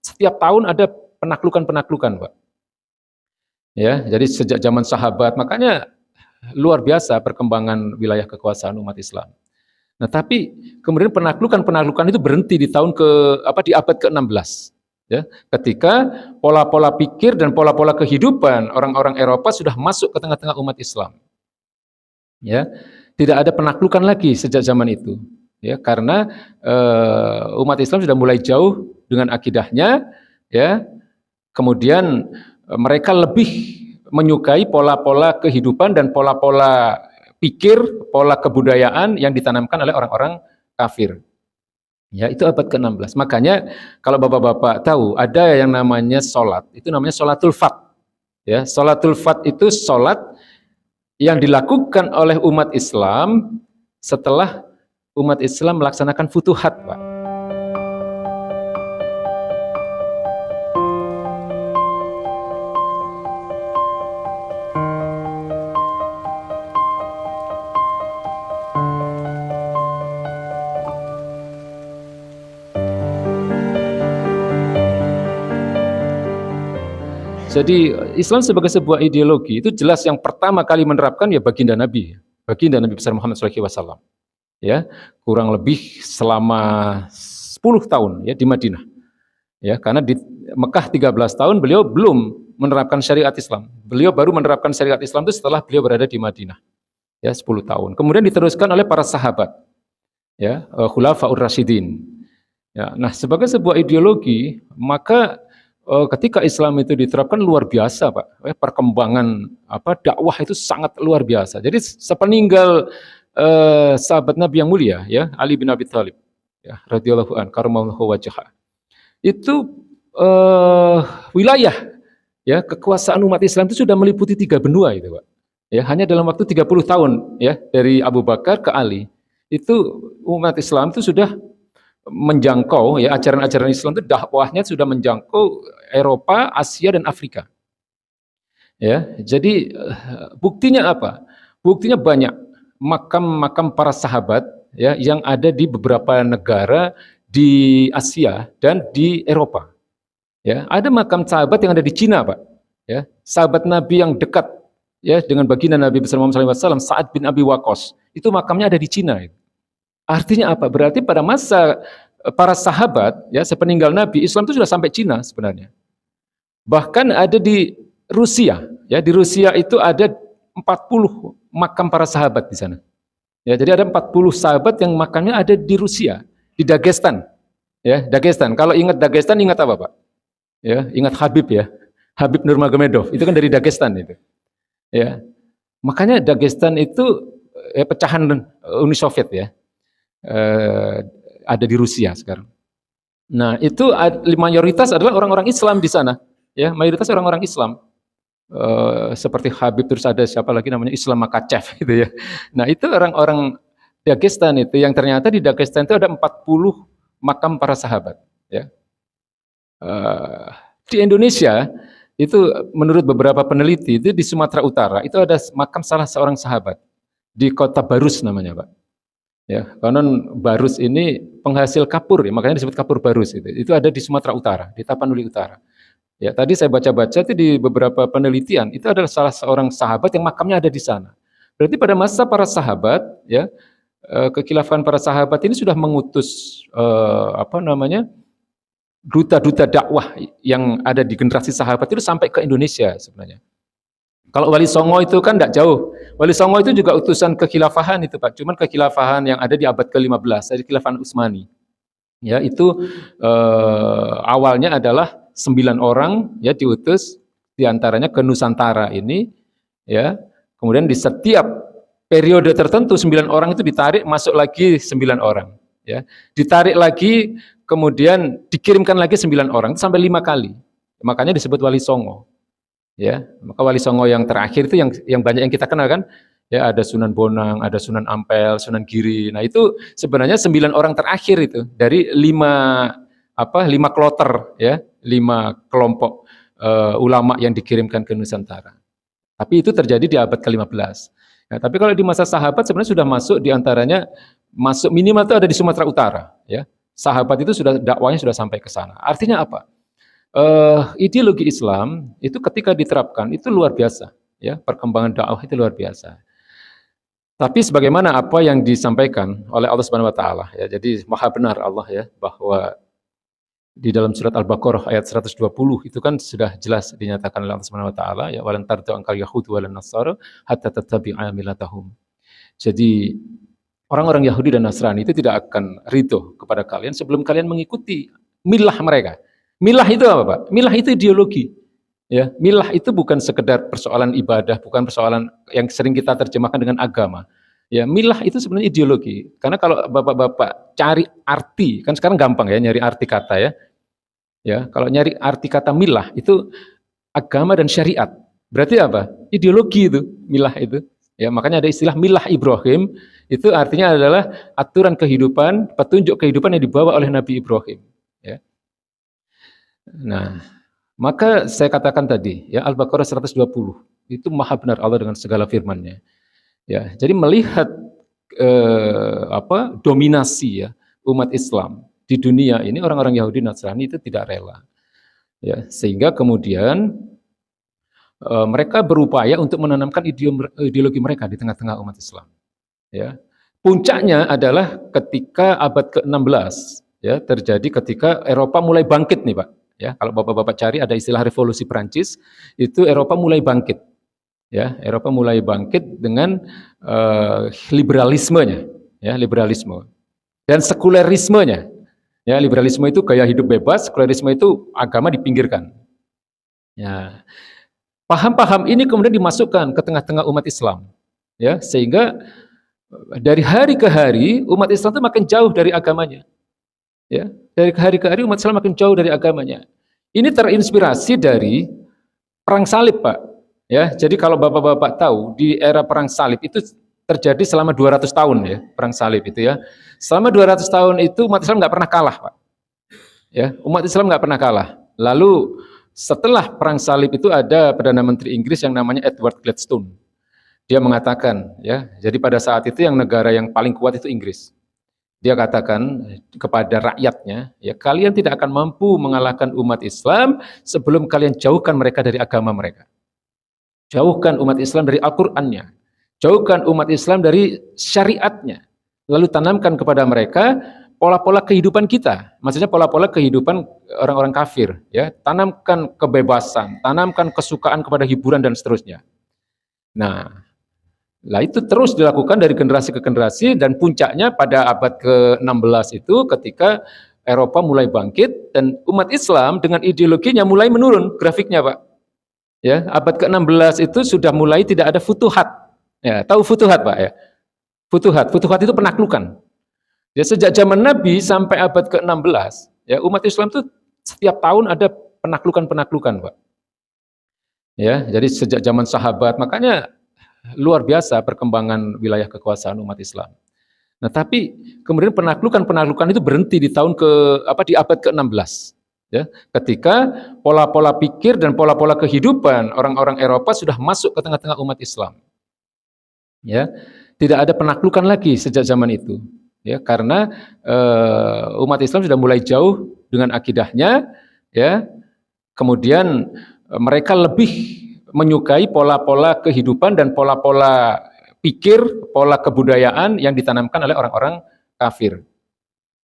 setiap tahun ada penaklukan-penaklukan, Pak. Ya, jadi sejak zaman sahabat, makanya luar biasa perkembangan wilayah kekuasaan umat Islam. Nah, tapi kemudian penaklukan-penaklukan itu berhenti di tahun di abad ke-16. Ya, ketika pola-pola pikir dan pola-pola kehidupan orang-orang Eropa sudah masuk ke tengah-tengah umat Islam. Ya, tidak ada penaklukan lagi sejak zaman itu. Ya, karena umat Islam sudah mulai jauh dengan akidahnya, ya. Kemudian mereka lebih menyukai pola-pola kehidupan dan pola-pola pikir, pola kebudayaan yang ditanamkan oleh orang-orang kafir. Ya, itu abad ke-16. Makanya kalau Bapak-bapak tahu ada yang namanya sholat, itu namanya sholatul fat. Ya, sholatul fat itu sholat yang dilakukan oleh umat Islam setelah umat Islam melaksanakan futuhat, Pak. Jadi Islam sebagai sebuah ideologi itu jelas yang pertama kali menerapkan ya baginda Nabi besar Muhammad SAW. Ya, kurang lebih selama 10 tahun ya di Madinah. Ya, karena di Mekah 13 tahun beliau belum menerapkan syariat Islam. Beliau baru menerapkan syariat Islam itu setelah beliau berada di Madinah. Ya, 10 tahun. Kemudian diteruskan oleh para sahabat. Ya, Khulafaur Rasyidin. Ya, nah, sebagai sebuah ideologi, maka ketika Islam itu diterapkan luar biasa, Pak. Perkembangan dakwah itu sangat luar biasa. Jadi sepeninggal sahabat Nabi yang mulia, ya Ali bin Abi Thalib, ya radhiyallahu an, karamallahu wajhah. Itu wilayah, ya kekuasaan umat Islam itu sudah meliputi 3 benua itu, Pak. Ya, hanya dalam waktu 30 tahun, ya dari Abu Bakar ke Ali, itu umat Islam itu sudah menjangkau, ya ajaran-ajaran Islam itu dakwahnya sudah menjangkau Eropa, Asia dan Afrika. Ya, jadi buktinya apa? Buktinya banyak makam-makam para sahabat ya yang ada di beberapa negara di Asia dan di Eropa. Ya, ada makam sahabat yang ada di Cina, Pak. Ya, sahabat Nabi yang dekat ya dengan baginda Nabi besar Muhammad SAW, Sa'ad bin Abi Waqqas, itu makamnya ada di Cina. Artinya apa? Berarti pada masa para sahabat, ya sepeninggal Nabi, Islam itu sudah sampai Cina sebenarnya. Bahkan ada di Rusia, ya di Rusia itu ada 40 makam para sahabat di sana. Ya, jadi ada 40 sahabat yang makamnya ada di Rusia, di Dagestan. Ya, Dagestan. Kalau ingat Dagestan ingat apa, Pak? Ya, ingat Habib ya. Habib Nurmagomedov, itu kan dari Dagestan itu. Ya. Makanya Dagestan itu pecahan Uni Soviet ya. Ada di Rusia sekarang. Nah, itu mayoritas adalah orang-orang Islam di sana, ya, mayoritas orang-orang Islam. Seperti Habib, terus ada siapa lagi namanya Islam Makachev gitu ya. Nah, itu orang-orang Dagestan itu yang ternyata di Dagestan itu ada 40 makam para sahabat, ya. Di Indonesia itu menurut beberapa peneliti itu di Sumatera Utara itu ada makam salah seorang sahabat di Kota Barus namanya, Pak. Ya, konon Barus ini penghasil kapur ya, makanya disebut kapur Barus itu. Itu ada di Sumatera Utara, di Tapanuli Utara. Ya, tadi saya baca-baca itu di beberapa penelitian, itu adalah salah seorang sahabat yang makamnya ada di sana. Berarti pada masa para sahabat, ya, kekhilafan para sahabat ini sudah mengutus duta-duta dakwah yang ada di generasi sahabat itu sampai ke Indonesia sebenarnya. Kalau Wali Songo itu kan tidak jauh. Wali Songo itu juga utusan kekhilafahan itu, Pak. Cuman kekhilafahan yang ada di abad ke-15, dari khilafah Utsmani. Ya, itu awalnya adalah 9 orang ya diutus diantaranya ke Nusantara ini, ya. Kemudian di setiap periode tertentu 9 orang itu ditarik masuk lagi 9 orang, ya. Ditarik lagi kemudian dikirimkan lagi 9 orang sampai 5 kali. Makanya disebut Wali Songo. Ya, maka Wali Songo yang terakhir itu yang banyak yang kita kenal kan, ya ada Sunan Bonang, ada Sunan Ampel, Sunan Giri. Nah itu sebenarnya 9 orang terakhir itu dari 5 kloter, ya 5 kelompok ulama yang dikirimkan ke Nusantara. Tapi itu terjadi di abad ke-15. Nah, tapi kalau di masa sahabat sebenarnya sudah masuk diantaranya masuk minimal itu ada di Sumatera Utara, ya. Sahabat itu sudah dakwanya sudah sampai ke sana. Artinya apa? Ideologi Islam itu ketika diterapkan itu luar biasa, ya, perkembangan dakwah itu luar biasa. Tapi sebagaimana apa yang disampaikan oleh Allah Subhanahu wa taala, ya, jadi maha benar Allah, ya, bahwa di dalam surat Al-Baqarah ayat 120 itu kan sudah jelas dinyatakan oleh Allah Subhanahu wa taala, ya, walan tardu ankal yahud walan nasara hatta tattabi'a millatahum. Jadi orang-orang Yahudi dan Nasrani itu tidak akan ridho kepada kalian sebelum kalian mengikuti milah mereka. Milah itu apa, Pak? Milah itu ideologi. Ya, milah itu bukan sekedar persoalan ibadah, bukan persoalan yang sering kita terjemahkan dengan agama. Ya, milah itu sebenarnya ideologi. Karena kalau Bapak-bapak cari arti, kan sekarang gampang ya nyari arti kata, ya. Ya, kalau nyari arti kata milah itu agama dan syariat. Berarti apa? Ideologi itu, milah itu. Ya, makanya ada istilah milah Ibrahim, itu artinya adalah aturan kehidupan, petunjuk kehidupan yang dibawa oleh Nabi Ibrahim, ya. Nah, maka saya katakan tadi, ya, Al-Baqarah 120 itu maha benar Allah dengan segala firman-Nya. Ya, jadi melihat dominasi, ya, umat Islam di dunia ini, orang-orang Yahudi Nasrani itu tidak rela. Ya, sehingga kemudian mereka berupaya untuk menanamkan ideologi mereka di tengah-tengah umat Islam. Ya. Puncaknya adalah ketika abad ke-16, ya, terjadi ketika Eropa mulai bangkit nih, Pak. Ya, kalau Bapak-bapak cari ada istilah revolusi Prancis, itu Eropa mulai bangkit. Ya, Eropa mulai bangkit dengan liberalismenya, ya, liberalisme dan sekulerismenya. Ya, liberalisme itu gaya hidup bebas, sekulerisme itu agama dipinggirkan. Ya, paham-paham ini kemudian dimasukkan ke tengah-tengah umat Islam, ya, sehingga dari hari ke hari umat Islam itu makin jauh dari agamanya. Ya, dari hari ke hari umat Islam makin jauh dari agamanya. Ini terinspirasi dari perang salib, Pak. Ya, jadi kalau Bapak-bapak tahu di era perang salib itu terjadi selama 200 tahun, ya, perang salib itu, ya. Selama 200 tahun itu umat Islam nggak pernah kalah, Pak. Ya, umat Islam nggak pernah kalah. Lalu setelah perang salib itu ada Perdana Menteri Inggris yang namanya Edward Gladstone. Dia mengatakan, ya, jadi pada saat itu yang negara yang paling kuat itu Inggris. Dia katakan kepada rakyatnya, ya, kalian tidak akan mampu mengalahkan umat Islam sebelum kalian jauhkan mereka dari agama mereka. Jauhkan umat Islam dari Al-Qur'annya. Jauhkan umat Islam dari syariatnya. Lalu tanamkan kepada mereka pola-pola kehidupan kita. Maksudnya pola-pola kehidupan orang-orang kafir, ya. Tanamkan kebebasan, tanamkan kesukaan kepada hiburan dan seterusnya. Nah, itu terus dilakukan dari generasi ke generasi dan puncaknya pada abad ke-16 itu ketika Eropa mulai bangkit dan umat Islam dengan ideologinya mulai menurun grafiknya, Pak. Ya, abad ke-16 itu sudah mulai tidak ada futuhat. Ya, tahu futuhat, Pak, ya? Futuhat itu penaklukan. Ya, sejak zaman Nabi sampai abad ke-16, ya, umat Islam itu setiap tahun ada penaklukan-penaklukan, Pak. Ya, jadi sejak zaman sahabat, makanya luar biasa perkembangan wilayah kekuasaan umat Islam. Nah, tapi kemudian penaklukan-penaklukan itu berhenti di di abad ke-16. Ya, ketika pola-pola pikir dan pola-pola kehidupan orang-orang Eropa sudah masuk ke tengah-tengah umat Islam. Ya, tidak ada penaklukan lagi sejak zaman itu. Ya, karena umat Islam sudah mulai jauh dengan akidahnya, ya. Kemudian mereka lebih menyukai pola-pola kehidupan dan pola-pola pikir, pola kebudayaan yang ditanamkan oleh orang-orang kafir.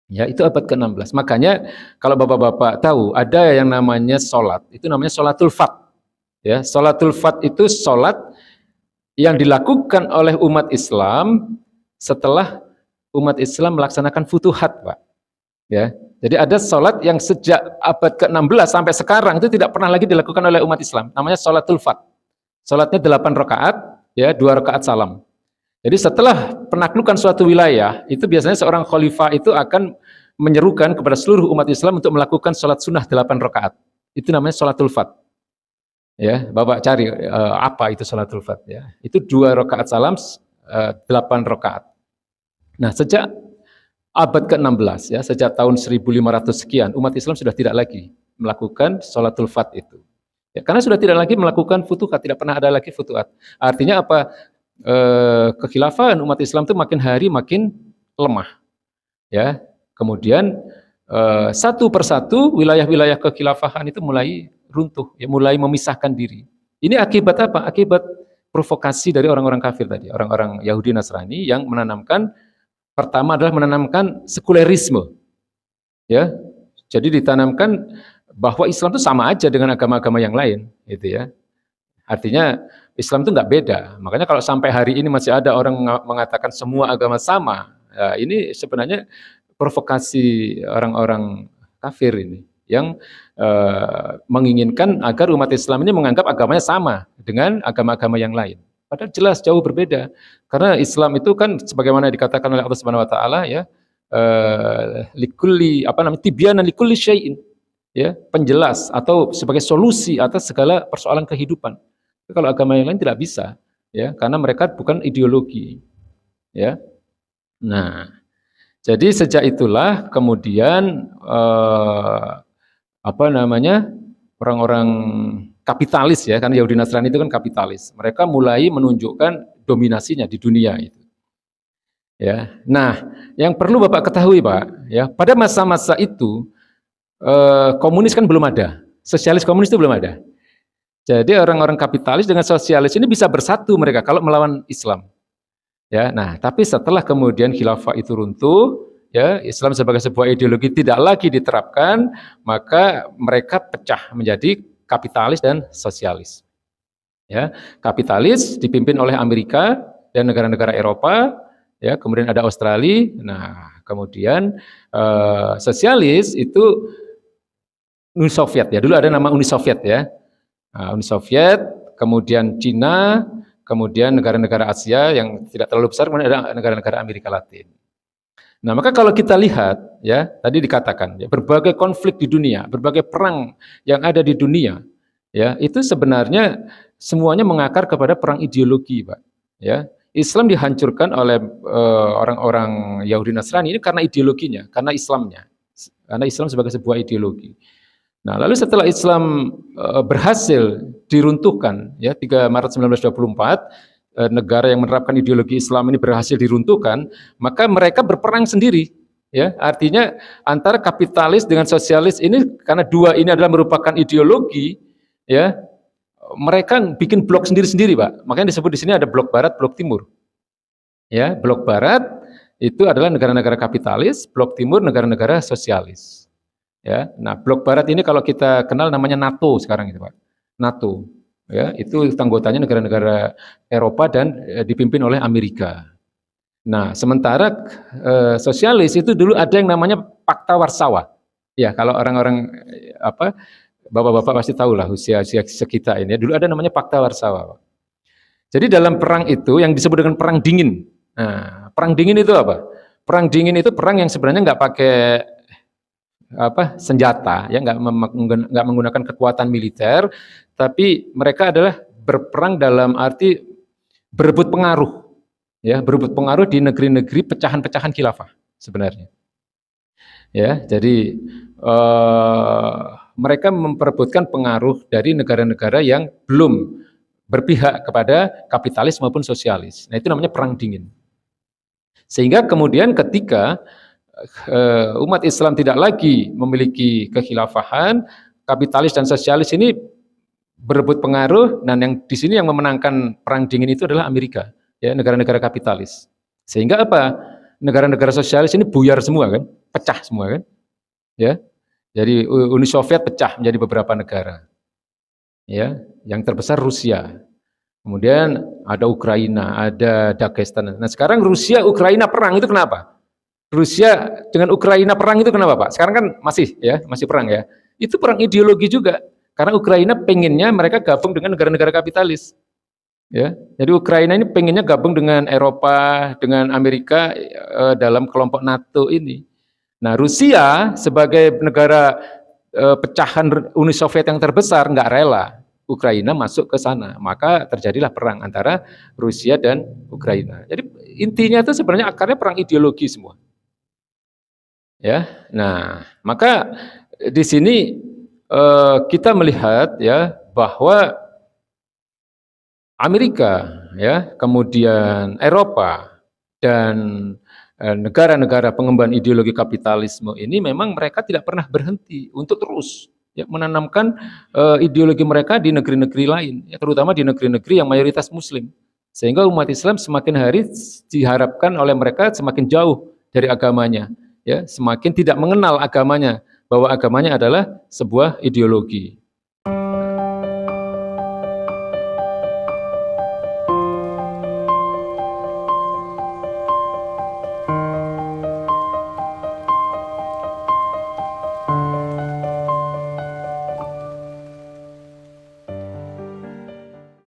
Ya, itu abad ke-16. Makanya kalau Bapak-bapak tahu ada yang namanya sholat, itu namanya sholatul fat. Ya, sholatul fat itu sholat yang dilakukan oleh umat Islam setelah umat Islam melaksanakan futuhat, Pak. Ya, jadi ada sholat yang sejak abad ke-16 sampai sekarang itu tidak pernah lagi dilakukan oleh umat Islam. Namanya sholatul fat. Sholatnya 8 rakaat, ya, 2 rakaat salam. Jadi setelah penaklukan suatu wilayah, itu biasanya seorang khalifah itu akan menyerukan kepada seluruh umat Islam untuk melakukan sholat sunnah 8 rakaat. Itu namanya sholatul fat. Ya, Bapak cari apa itu sholatul fat, ya. Itu 2 rakaat salam, 8 rakaat. Nah, sejak abad ke-16, ya, sejak tahun 1500 sekian, umat Islam sudah tidak lagi melakukan sholatul fat itu. Ya, karena sudah tidak lagi melakukan futuhat, tidak pernah ada lagi futuhat. Artinya apa? Kekhilafan umat Islam itu makin hari makin lemah. Ya, kemudian satu persatu wilayah-wilayah kekhilafahan itu mulai runtuh, ya, mulai memisahkan diri. Ini akibat apa? Akibat provokasi dari orang-orang kafir tadi, orang-orang Yahudi Nasrani yang menanamkan, pertama adalah menanamkan sekulerisme, ya. Jadi ditanamkan bahwa Islam itu sama aja dengan agama-agama yang lain, gitu ya. Artinya Islam itu nggak beda. Makanya kalau sampai hari ini masih ada orang mengatakan semua agama sama, ya, ini sebenarnya provokasi orang-orang kafir ini yang menginginkan agar umat Islam ini menganggap agamanya sama dengan agama-agama yang lain. Padahal jelas jauh berbeda. Karena Islam itu kan sebagaimana dikatakan oleh Allah Subhanahu wa taala, ya, likulli tibyanan likulli syai'in, ya, penjelas atau sebagai solusi atas segala persoalan kehidupan. Kalau agama yang lain tidak bisa, ya, karena mereka bukan ideologi, ya. Nah, jadi sejak itulah kemudian orang-orang kapitalis, ya, karena Yahudi Nasrani itu kan kapitalis. Mereka mulai menunjukkan dominasinya di dunia itu. Ya. Nah, yang perlu Bapak ketahui, Pak, ya, pada masa-masa itu komunis kan belum ada. Sosialis komunis itu belum ada. Jadi orang-orang kapitalis dengan sosialis ini bisa bersatu mereka kalau melawan Islam. Ya, nah, tapi setelah kemudian khilafah itu runtuh, ya, Islam sebagai sebuah ideologi tidak lagi diterapkan, maka mereka pecah menjadi kapitalis dan sosialis. Ya, kapitalis dipimpin oleh Amerika dan negara-negara Eropa, ya, kemudian ada Australia. Nah, kemudian sosialis itu Uni Soviet, ya, dulu ada nama Uni Soviet, ya. Nah, Uni Soviet, kemudian Cina, kemudian negara-negara Asia yang tidak terlalu besar, kemudian ada negara-negara Amerika Latin. Nah, maka kalau kita lihat, ya, tadi dikatakan, ya, berbagai konflik di dunia, berbagai perang yang ada di dunia, ya, itu sebenarnya semuanya mengakar kepada perang ideologi, Pak. Ya, Islam dihancurkan oleh orang-orang Yahudi Nasrani ini karena ideologinya, karena Islamnya, karena Islam sebagai sebuah ideologi. Nah, lalu setelah Islam berhasil diruntuhkan, ya, 3 Maret 1924, negara yang menerapkan ideologi Islam ini berhasil diruntuhkan, maka mereka berperang sendiri, ya. Artinya antara kapitalis dengan sosialis ini, karena dua ini adalah merupakan ideologi, ya, mereka bikin blok sendiri-sendiri, Pak. Makanya disebut di sini ada blok barat, blok timur. Ya, blok barat itu adalah negara-negara kapitalis, blok timur negara-negara sosialis. Ya, nah, blok barat ini kalau kita kenal namanya NATO sekarang itu, Pak. NATO, ya, itu anggotanya negara-negara Eropa dan dipimpin oleh Amerika. Nah, sementara sosialis itu dulu ada yang namanya Pakta Warsawa. Ya, kalau orang-orang bapak-bapak pasti tahu lah usia sekitar ini. Dulu ada namanya Pakta Warsawa, Pak. Jadi dalam perang itu yang disebut dengan perang dingin. Nah, perang dingin itu apa? Perang dingin itu perang yang sebenarnya nggak pakai senjata, ya, nggak menggunakan kekuatan militer, tapi mereka adalah berperang dalam arti berebut pengaruh, ya, berebut pengaruh di negeri-negeri pecahan-pecahan khilafah sebenarnya. Ya, jadi mereka memperebutkan pengaruh dari negara-negara yang belum berpihak kepada kapitalis maupun sosialis. Nah, itu namanya perang dingin. Sehingga kemudian ketika umat Islam tidak lagi memiliki kekhilafahan, kapitalis dan sosialis ini berebut pengaruh, dan yang di sini yang memenangkan perang dingin itu adalah Amerika, ya, negara-negara kapitalis. Sehingga apa? Negara-negara sosialis ini buyar semua kan, pecah semua kan, ya. Jadi Uni Soviet pecah menjadi beberapa negara, ya. Yang terbesar Rusia, kemudian ada Ukraina, ada Dagestan. Nah, sekarang Rusia Ukraina perang itu kenapa? Rusia dengan Ukraina perang itu kenapa, Pak? Sekarang kan masih perang, ya. Itu perang ideologi juga. Karena Ukraina pengennya mereka gabung dengan negara-negara kapitalis. Ya. Jadi Ukraina ini pengennya gabung dengan Eropa, dengan Amerika dalam kelompok NATO ini. Nah, Rusia sebagai negara pecahan Uni Soviet yang terbesar nggak rela Ukraina masuk ke sana. Maka terjadilah perang antara Rusia dan Ukraina. Jadi intinya itu sebenarnya akarnya perang ideologi semua. Ya, nah, maka di sini kita melihat, ya, bahwa Amerika, ya, kemudian Eropa dan negara-negara pengemban ideologi kapitalisme ini memang mereka tidak pernah berhenti untuk terus ya, menanamkan ideologi mereka di negeri-negeri lain, ya, terutama di negeri-negeri yang mayoritas Muslim. Sehingga umat Islam semakin hari diharapkan oleh mereka semakin jauh dari agamanya, ya, semakin tidak mengenal agamanya, bahwa agamanya adalah sebuah ideologi.